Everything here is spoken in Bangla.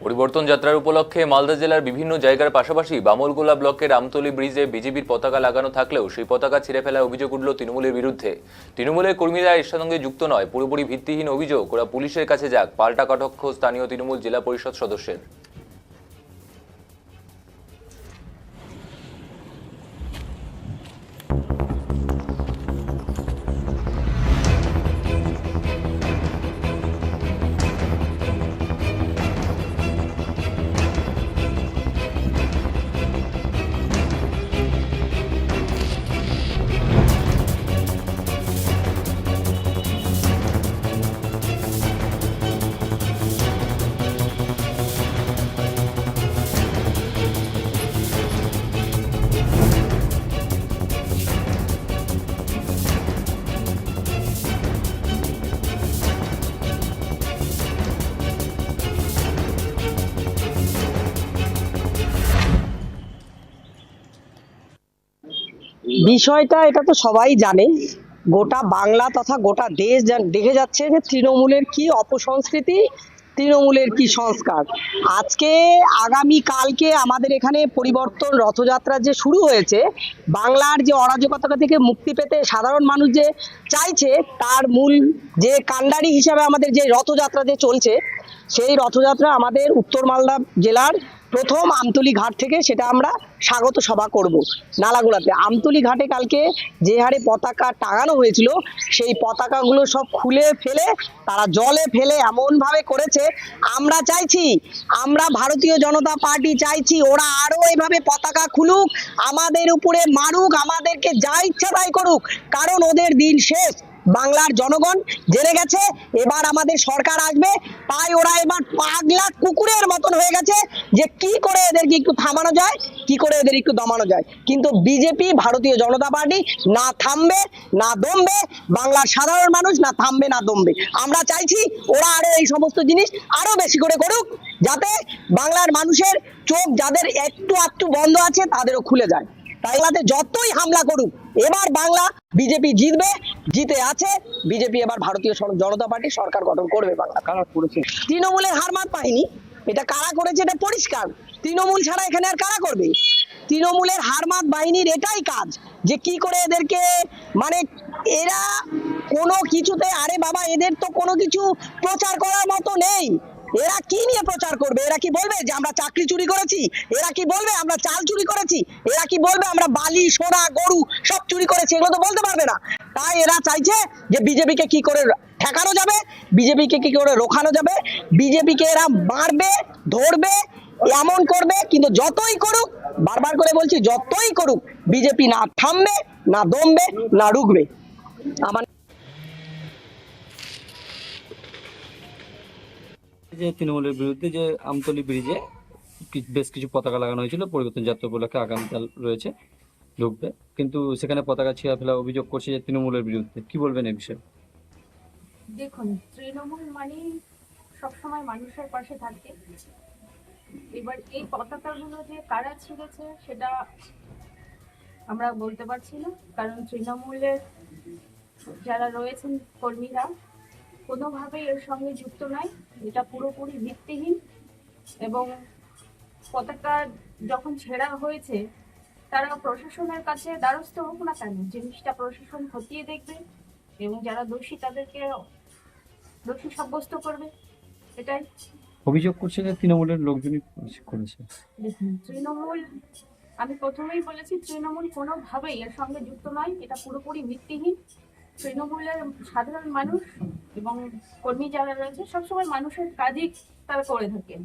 পরিবর্তন যাত্রার উপলক্ষে মালদা জেলার বিভিন্ন জায়গার পাশাপাশি বামলগোলা ব্লকের আমতলী ব্রিজে বিজেপির পতাকা লাগানো থাকলেও সেই পতাকা ছিঁড়ে ফেলার অভিযোগ উঠল তৃণমূলের বিরুদ্ধে। তৃণমূলের কর্মীরা এর সঙ্গে যুক্ত নয়, পুরোপুরি ভিত্তিহীন অভিযোগ। ওরা পুলিশের কাছে যাক, পাল্টা কটাক্ষ স্থানীয় তৃণমূল জেলা পরিষদ সদস্যের। বিষয়টা এটা তো সবাই জানে, গোটা বাংলা তথা গোটা দেশ দেখে যাচ্ছে যে তৃণমূলের কি অপসংস্কৃতি, তৃণমূলের কি সংস্কার। আজকে আগামী কালকে আমাদের এখানে পরিবর্তন রথযাত্রা যে শুরু হয়েছে, বাংলার যে অরাজকতা থেকে মুক্তি পেতে সাধারণ মানুষ যে চাইছে, তার মূল যে কাণ্ডারি হিসাবে আমাদের যে রথযাত্রা যে চলছে, সেই রথযাত্রা আমাদের উত্তর মালদা জেলার প্রথম আমতলী ঘাট থেকে সেটা আমরা স্বাগত সভা করব নালাগোলাতে। আমতলী ঘাটে কালকে যে হারে পতাকা টাঙানো হয়েছিল, সেই পতাকাগুলো সব খুলে ফেলে তারা জলে ফেলে এমনভাবে করেছে। আমরা চাইছি, আমরা ভারতীয় জনতা পার্টি চাইছি ওরা আরও এভাবে পতাকা খুলুক, আমাদের উপরে মারুক, আমাদেরকে যা ইচ্ছা তাই করুক, কারণ ওদের দিন শেষ। বাংলার জনগণ জেনে গেছে এবার আমাদের সরকার আসবে, তাই ওরা এবার পাগলা কুকুরের মতন হয়ে গেছে যে কি করে এদেরকে একটু থামানো যায়, কি করে এদের একটু দমানো যায়। কিন্তু বিজেপি, ভারতীয় জনতা পার্টি না থামবে না দমবে, বাংলার সাধারণ মানুষ না থামবে না দমবে। আমরা চাইছি ওরা আরো এই সমস্ত জিনিস আরো বেশি করে করুক, যাতে বাংলার মানুষের চোখ যাদের একটু আধটু বন্ধ আছে তাদেরও খুলে যায়। বাংলাতে যতই হামলা করুক, এবার বাংলা বিজেপি জিতবে, জিতে আছে বিজেপি। এবার ভারতীয় জনতা পার্টি সরকার গঠন করবে। বাংলা কারা করেছে? তৃণমূলের হারমাত বাহিনী। এটা কারা করেছে এটা পরিষ্কার, তৃণমূল ছাড়া এখানে আর কারা করবে? তৃণমূলের হারমাত বাহিনীর এটাই কাজ যে কি করে এদেরকে, মানে এরা কোনো কিছুতে, আরে বাবা এদের তো কোনো কিছু প্রচার করার মতো নেই। এরা কি নিয়ে প্রচার করবে? এরা কি বলবে যে আমরা চাকরি চুরি করেছি? এরা কি বলবে আমরা চাল চুরি করেছি? এরা কি বলবে আমরা বালি, সোনা, গরু সব চুরি করেছি? এগুলো তো বলতে পারবে না। তাই এরা চাইছে যে বিজেপিকে কি করে ঠেকানো যাবে, বিজেপিকে কি করে রোখানো যাবে, বিজেপিকে এরা মারবে, ধরবে, এমন করবে। কিন্তু যতই করুক, বারবার করে বলছি, যতই করুক, বিজেপি না থামবে না দমবে না রুখবে। আমার যে তৃণমূলের বিরুদ্ধে যে আমতলী ব্রিজে বেশ কিছু পতাকা লাগানো হয়েছিল, পরিবর্তন যাত্রা উপলক্ষে আগামীকাল রয়েছে, ঢুকবে, কিন্তু সেখানে পতাকা ছিঁড়া ফেলা অভিযোগ করছে যে তৃণমূলের বিরুদ্ধে। কি বলবেন এই বিষয়ে? দেখুন, তৃণমূল মানে সবসময় মানুষের পাশে থাকে। এবার এই পতাকাগুলো যে কারা ছিঁড়েছে সেটা আমরা বলতে পারছি না, কারণ তৃণমূলের যারা রয়েছেন কর্মীরা কোনোভাবেই এর সঙ্গে যুক্ত নয়। এটা পুরোপুরি ভিত্তিহীন। এবং পতাকা যখন ছেঁড়া হয়েছে, তারা প্রশাসনের কাছে দ্বারস্থ হোক না কেন, জিনিসটা প্রশাসন খতিয়ে দেখবে এবং যারা দোষী তাদেরকে দোষী সাব্যস্ত করবে। এটাই অভিযোগ করছে যে তৃণমূলের লোকজনই করেছে। দেখুন, তৃণমূল, আমি প্রথমেই বলেছি, তৃণমূল কোনোভাবেই এর সঙ্গে যুক্ত নয়। এটা পুরোপুরি ভিত্তিহীন। তৃণমূলের সাধারণ মানুষ এবং কর্মী যারা রয়েছে সবসময় মানুষের কাজই তারা করে থাকেন।